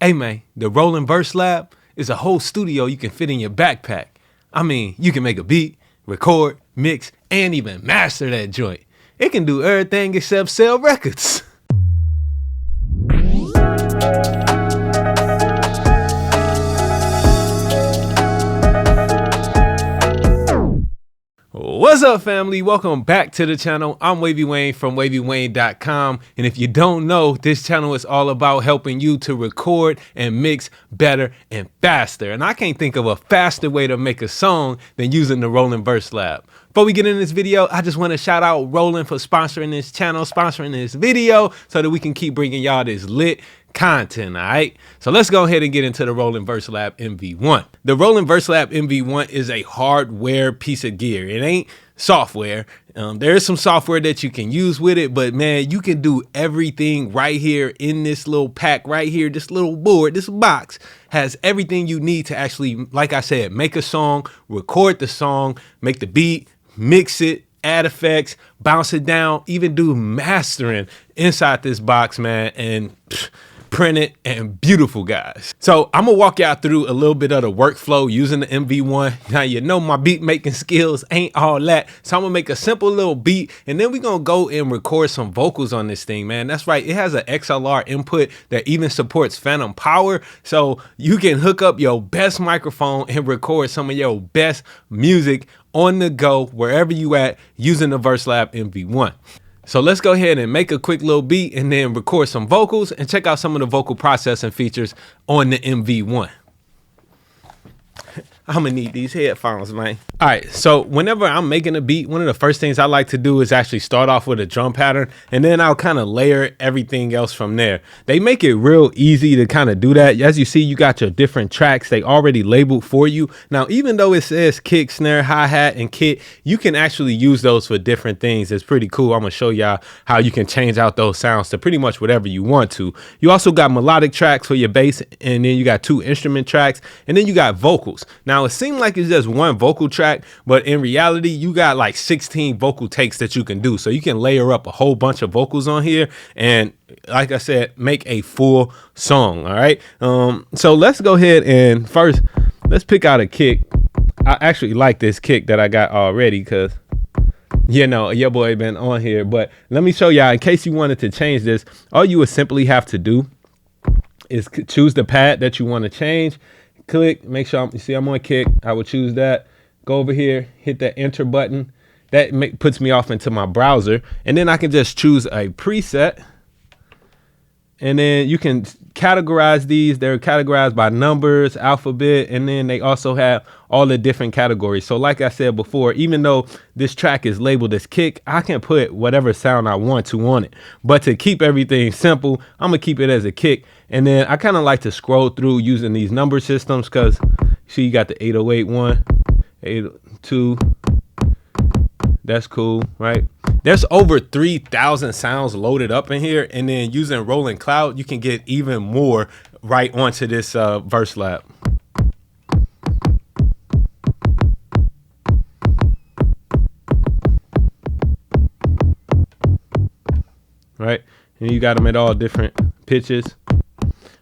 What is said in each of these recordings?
Hey man, the Roland VERSELAB is a whole studio you can fit in your backpack. I mean, you can make a beat, record, mix, and even master that joint. It can do everything except sell records. What's up, family? Welcome back to the channel. I'm Wavy Wayne from WavyWayne.com, and if you don't know, this channel is all about helping you to record and mix better and faster. And I can't think of a faster way to make a song than using the Roland VERSELAB. Before we get into this video, I just want to shout out Roland for sponsoring this channel, sponsoring this video, so that we can keep bringing y'all this lit content. All right, so let's go ahead and get into the Roland VERSELAB MV-1. The Roland VERSELAB MV-1 is a hardware piece of gear. It ain't software. There is some software that you can use with it, but man, you can do everything right here in this little pack right here. This little board, this box has everything you need to actually, like I said, make a song, record the song, make the beat, mix it, add effects, bounce it down, even do mastering inside this box, man, and print it, and beautiful, guys. So I'm gonna walk y'all through a little bit of the workflow using the MV-1. Now, you know my beat making skills ain't all that, so I'm gonna make a simple little beat, and then we're gonna go and record some vocals on this thing, man. That's right, it has an XLR input that even supports phantom power, so you can hook up your best microphone and record some of your best music on the go wherever you at using the VERSELAB MV-1. So let's go ahead and make a quick little beat and then record some vocals and check out some of the vocal processing features on the MV-1. I'm gonna need these headphones, man. All right, so whenever I'm making a beat, one of the first things I like to do is actually start off with a drum pattern, and then I'll kind of layer everything else from there. They make it real easy to kind of do that. As you see, you got your different tracks. They already labeled for you. Now, even though it says kick, snare, hi-hat, and kit, you can actually use those for different things. It's pretty cool. I'm gonna show y'all how you can change out those sounds to pretty much whatever you want to. You also got melodic tracks for your bass, and then you got 2 instrument tracks, and then you got vocals. Now, it seems like it's just 1 vocal track, but in reality, you got like 16 vocal takes that you can do. So you can layer up a whole bunch of vocals on here and, like I said, make a full song. All right. So let's go ahead and first, let's pick out a kick. I actually like this kick that I got already because, you know, your boy been on here. But let me show y'all, in case you wanted to change this, all you would simply have to do is choose the pad that you want to change. Click, make sure you see I'm on kick. I would choose that. Go over here, hit that enter button. That puts me off into my browser, and then I can just choose a preset, and then you can categorize these. They're categorized by numbers, alphabet, and then they also have all the different categories. So like I said before, even though this track is labeled as kick, I can put whatever sound I want to on it. But to keep everything simple, I'm gonna keep it as a kick. And then I kind of like to scroll through using these number systems because see, you got the 808 one, 802. That's cool, right? There's over 3,000 sounds loaded up in here, and then using Roland Cloud, you can get even more right onto this VERSELAB. Right, and you got them at all different pitches,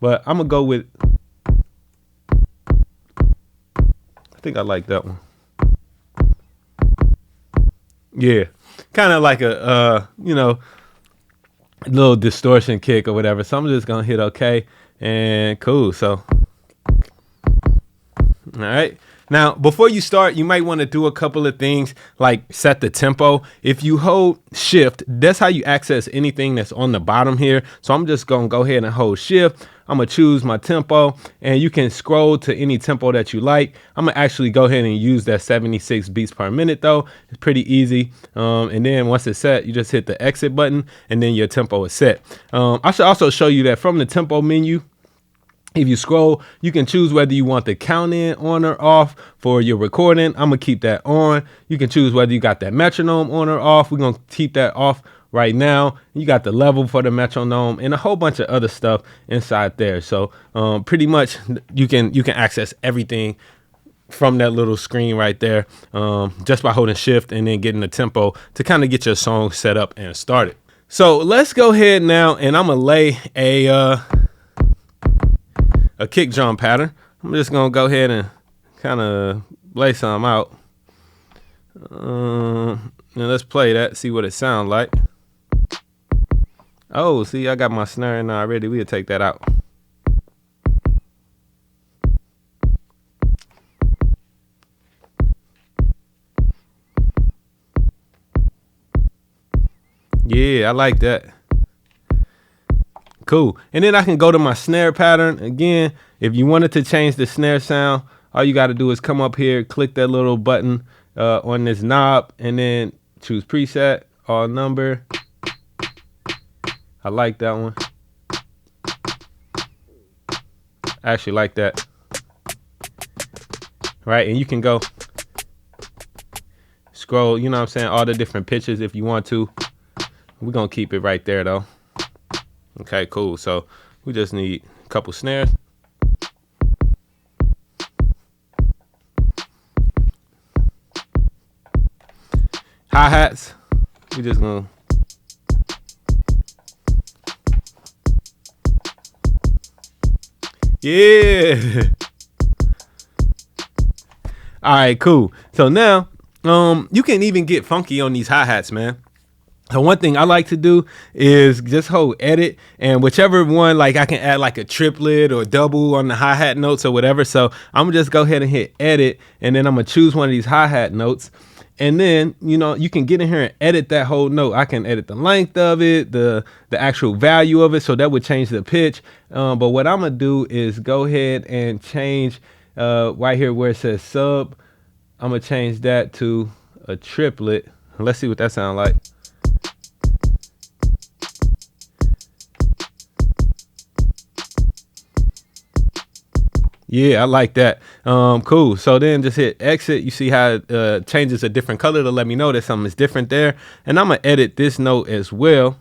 but I'm gonna go with, I think I like that one. Yeah, kind of like a you know, a little distortion kick or whatever. So I'm just gonna hit OK, and cool. So all right, now before you start, you might want to do a couple of things like set the tempo. If you hold shift, that's how you access anything that's on the bottom here. So I'm just gonna go ahead and hold shift. I'm gonna choose my tempo, and you can scroll to any tempo that you like. I'm gonna actually go ahead and use that 76 beats per minute though. It's pretty easy. And then once it's set, you just hit the exit button, and then your tempo is set. I should also show you that from the tempo menu, if you scroll, you can choose whether you want the count in on or off for your recording. I'm gonna keep that on. You can choose whether you got that metronome on or off. We're gonna keep that off right now. You got the level for the metronome and a whole bunch of other stuff inside there. So pretty much you can access everything from that little screen right there, just by holding shift and then getting the tempo to kind of get your song set up and started. So let's go ahead now, and I'm gonna lay a a kick drum pattern. I'm just gonna go ahead and kind of lay some out. Now let's play that, see what it sounds like. Oh, see, I got my snare in already. We'll take that out. Yeah, I like that. Cool. And then I can go to my snare pattern. Again, if you wanted to change the snare sound, all you got to do is come up here, click that little button on this knob, and then choose preset, all number. I like that one. I actually like that. Right, and you can go scroll, you know what I'm saying, all the different pitches if you want to. We're gonna keep it right there though. Okay, cool. So we just need a couple snares. Hi-hats. We just gonna yeah. All right, cool. So now you can even get funky on these hi-hats, man. So one thing I like to do is just hold edit, and whichever one, like I can add like a triplet or double on the hi-hat notes or whatever. So I'm gonna just go ahead and hit edit, and then I'm gonna choose one of these hi-hat notes. And then, you know, you can get in here and edit that whole note. I can edit the length of it, the actual value of it. So that would change the pitch. But what I'm gonna do is go ahead and change right here where it says sub. I'm gonna change that to a triplet. Let's see what that sounds like. Yeah, I like that. Cool. So then just hit exit. You see how it changes a different color to let me know that something is different there. And I'm gonna edit this note as well.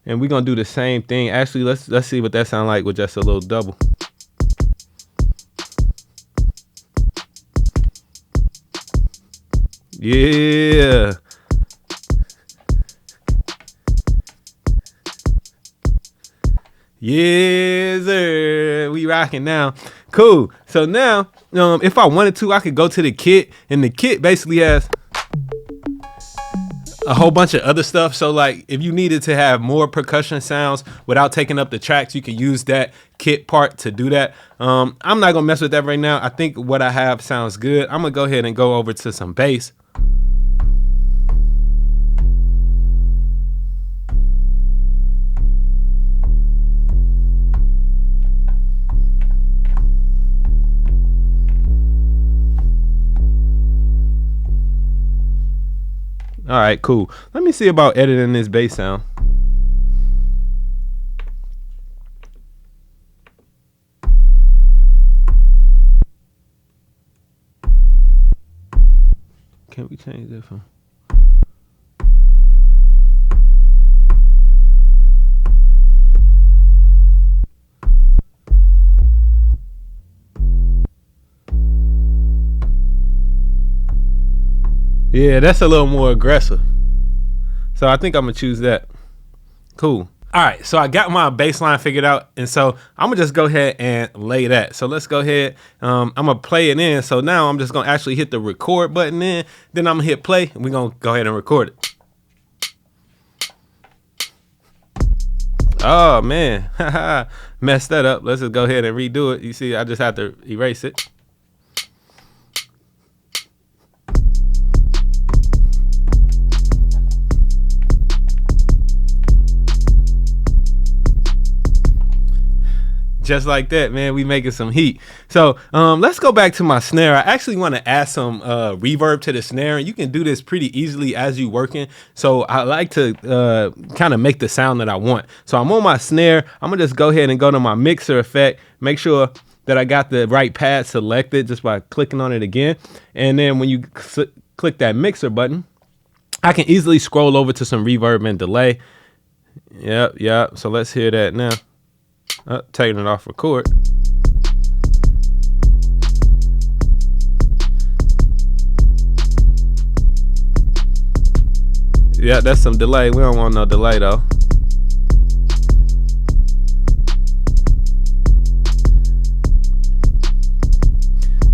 And we're gonna do the same thing. Actually, let's see what that sounds like with just a little double. Yeah. Yes, sir. We rocking now. Cool. So now, if I wanted to, I could go to the kit, and the kit basically has a whole bunch of other stuff. So like if you needed to have more percussion sounds without taking up the tracks, you could use that kit part to do that. I'm not gonna mess with that right now. I think what I have sounds good. I'm gonna go ahead and go over to some bass. All right, cool. Let me see about editing this bass sound. Can we change that from? Yeah, that's a little more aggressive. So I think I'm gonna choose that. Cool. All right, so I got my bass line figured out, and so I'm gonna just go ahead and lay that. So let's go ahead. I'm gonna play it in. So now I'm just gonna actually hit the record button in, then I'm gonna hit play, and we're gonna go ahead and record it. Oh man, messed that up. Let's just go ahead and redo it. You see, I just have to erase it. Just like that, man, we making some heat. So let's go back to my snare. I actually want to add some reverb to the snare, and you can do this pretty easily as you working. So I like to kind of make the sound that I want. So I'm on my snare. I'm gonna just go ahead and go to my mixer effect, make sure that I got the right pad selected just by clicking on it again. And then when you click that mixer button, I can easily scroll over to some reverb and delay. Yep. So let's hear that now. Taking it off record. Yeah, that's some delay. We don't want no delay though.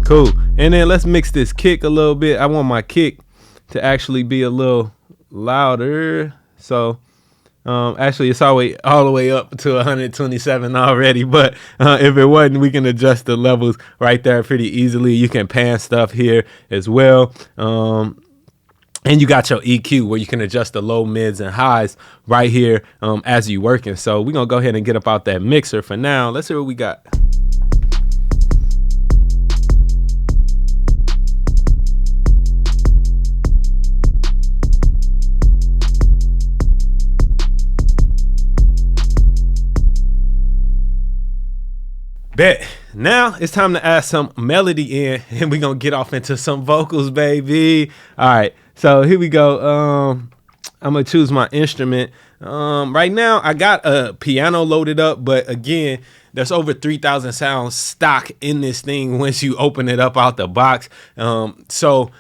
Cool. And then let's mix this kick a little bit. I want my kick to actually be a little louder. So actually it's all the way up to 127 already, but if it wasn't, we can adjust the levels right there pretty easily. You can pan stuff here as well. And you got your EQ where you can adjust the low, mids, and highs right here as you working. So we're gonna go ahead and get up out that mixer for now. Let's see what we got. Bet. Now it's time to add some melody in, and we're gonna get off into some vocals, baby. All right, so here we go. I'm gonna choose my instrument. Right now I got a piano loaded up, but again, there's over 3,000 sounds stock in this thing once you open it up out the box. So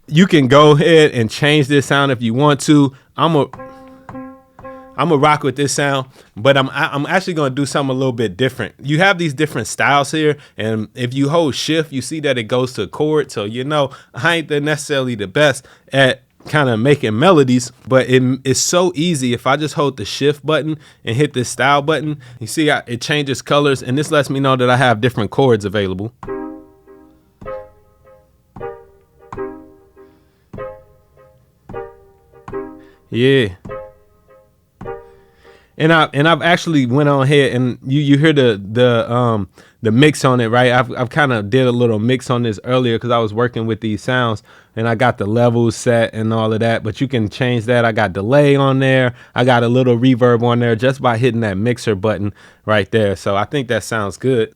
you can go ahead and change this sound if you want to. I'm gonna rock with this sound, but I'm actually gonna do something a little bit different. You have these different styles here, and if you hold shift, you see that it goes to chord. So you know I ain't necessarily the best at kind of making melodies, but it's so easy. If I just hold the shift button and hit this style button, you see it changes colors, and this lets me know that I have different chords available. Yeah. And I've actually went on ahead and you hear the mix on it, right? I've kind of did a little mix on this earlier because I was working with these sounds, and I got the levels set and all of that. But you can change that. I got delay on there. I got a little reverb on there just by hitting that mixer button right there. So I think that sounds good.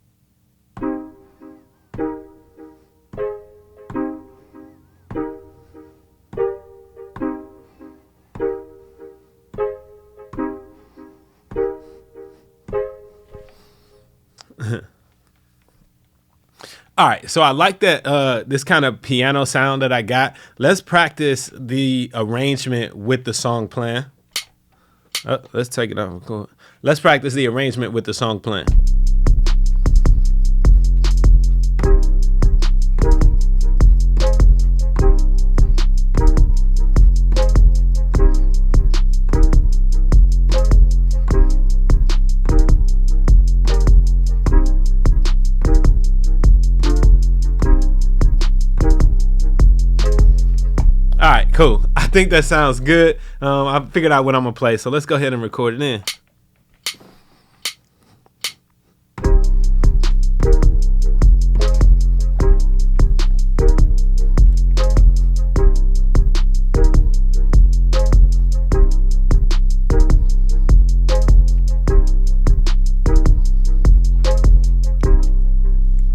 All right, so I like that this kind of piano sound that I got. Let's practice the arrangement with the song playing. Let's take it off. Cool. Let's practice the arrangement with the song playing. All right, cool. I think that sounds good. I figured out what I'm gonna play, so let's go ahead and record it in.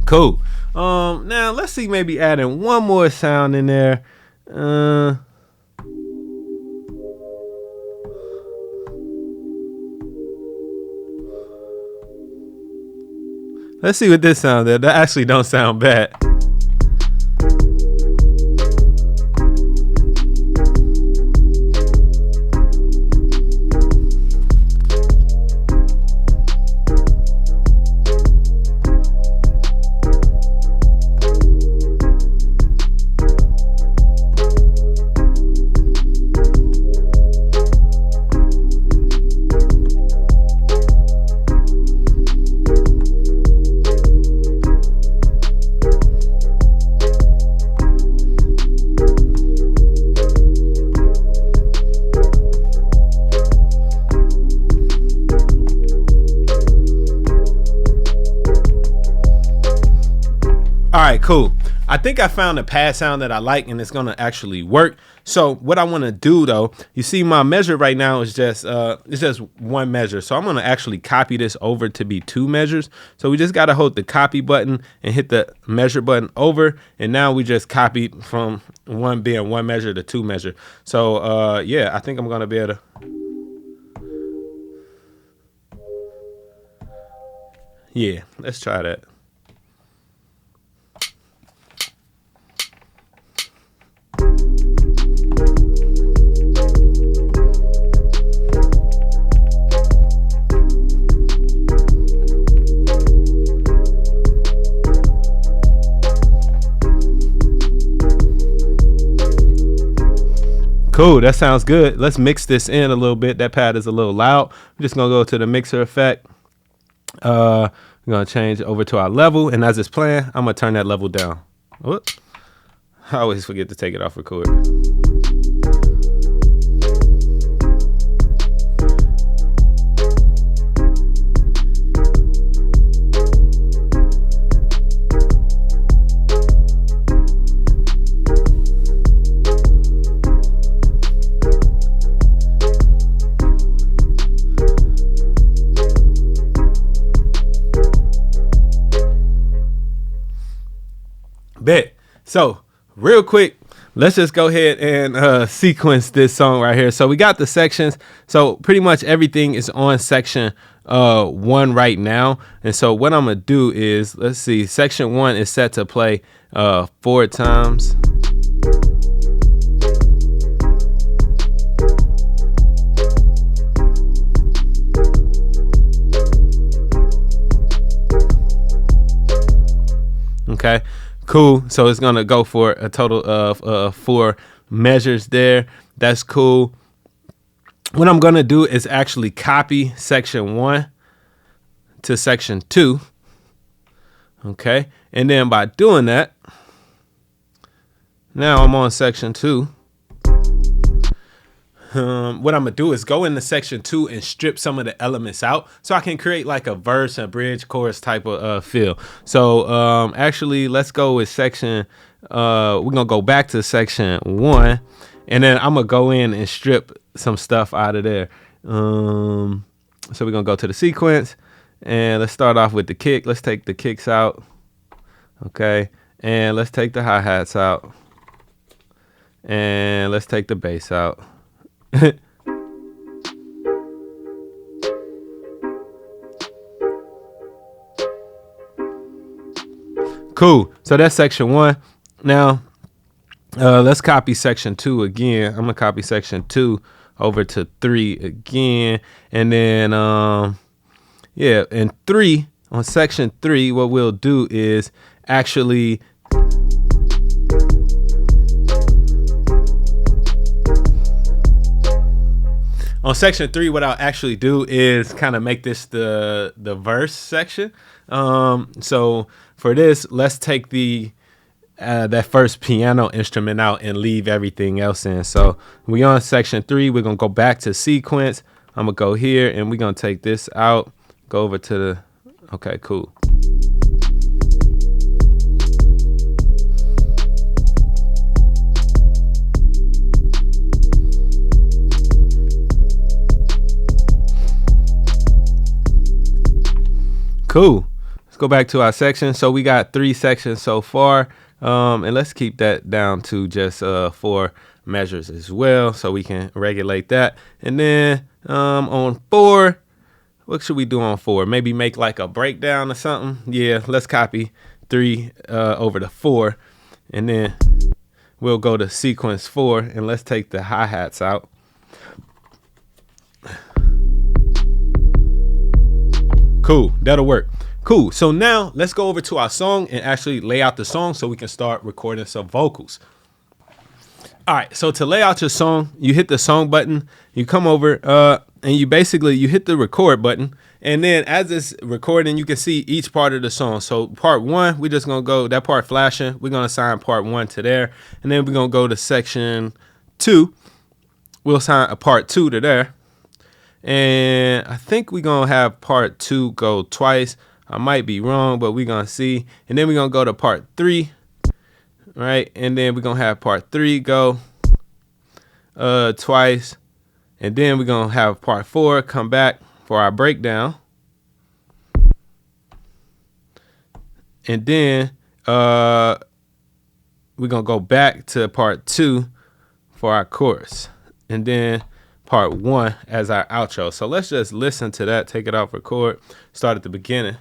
Cool. Now let's see, maybe adding one more sound in there. Let's see what this sound is. That actually don't sound bad. All right, cool. I think I found a pad sound that I like, and it's gonna actually work. So what I want to do though, you see my measure right now is just it's just one measure. So I'm gonna actually copy this over to be two measures. So we just gotta hold the copy button and hit the measure button over, and now we just copied from one being one measure to two measure. So yeah, I think I'm gonna be able to. Yeah, let's try that. Cool, that sounds good. Let's mix this in a little bit. That pad is a little loud. I'm just gonna go to the mixer effect. We're gonna change over to our level, and as it's playing, I'm gonna turn that level down. Whoop. I always forget to take it off record. Bet. So real quick, let's just go ahead and sequence this song right here. So we got the sections. So pretty much everything is on section 1 right now. And so what I'm gonna do is, let's see, section 1 is set to play 4 times. Okay. Cool. So it's going to go for a total of 4 measures there. That's cool. What I'm going to do is actually copy section 1 to section 2. Okay. And then by doing that, now I'm on section 2. What I'm gonna do is go into section 2 and strip some of the elements out so I can create like a verse, a bridge, chorus type of feel. So actually, let's go with section. We're gonna go back to section 1, and then I'm gonna go in and strip some stuff out of there. So we're gonna go to the sequence, and let's start off with the kick. Let's take the kicks out. Okay, and let's take the hi-hats out, and let's take the bass out. Cool. So that's section 1. Now let's copy section 2 again. I'm gonna copy section 2 over to 3 again, and then yeah, and 3 on section 3, what we'll do is actually on section 3, what I'll actually do is kind of make this the verse section. So for this, let's take the that first piano instrument out and leave everything else in. So we on section 3, we're gonna go back to sequence. I'm gonna go here and we're gonna take this out, go over to the, okay, cool. Cool. Let's go back to our section. So we got 3 sections so far, and let's keep that down to just 4 measures as well, so we can regulate that. And then on 4, what should we do on 4? Maybe make like a breakdown or something. Yeah, let's copy 3 over to 4, and then we'll go to sequence 4, and let's take the hi-hats out. Cool, that'll work. Cool. So now let's go over to our song and actually lay out the song so we can start recording some vocals. All right, so to lay out your song, you hit the song button, you come over and you hit the record button, and then as it's recording, you can see each part of the song. So part 1, we're just gonna go, that part flashing, we're gonna assign part 1 to there, and then we're gonna go to section 2, we'll assign a part 2 to there. And I think we're gonna have part 2 go twice. I might be wrong, but we're gonna see. And then we're gonna go to part 3, right? And then we're gonna have part 3 go twice. And then we're gonna have part 4 come back for our breakdown. And then we're gonna go back to part 2 for our chorus. And then part 1 as our outro. So let's just listen to that, take it off record, start at the beginning.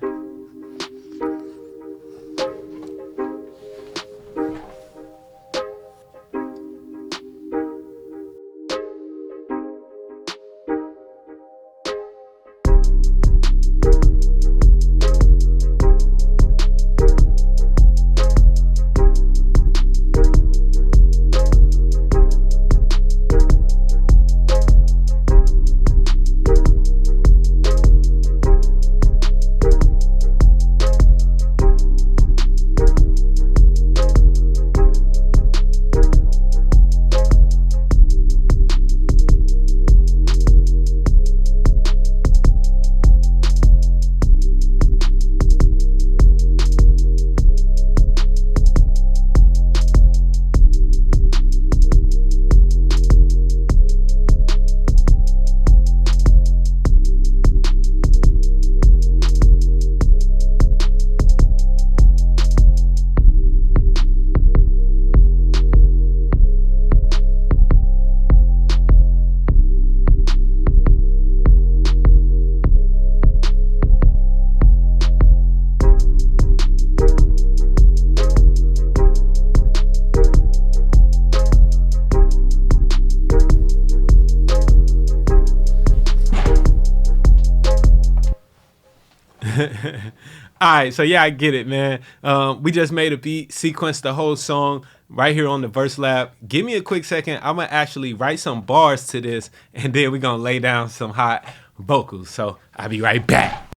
All right, so yeah, I get it, man. We just made a beat, sequenced the whole song right here on the VerseLab. Give me a quick second. I'm gonna actually write some bars to this, and then we're gonna lay down some hot vocals. So I'll be right back.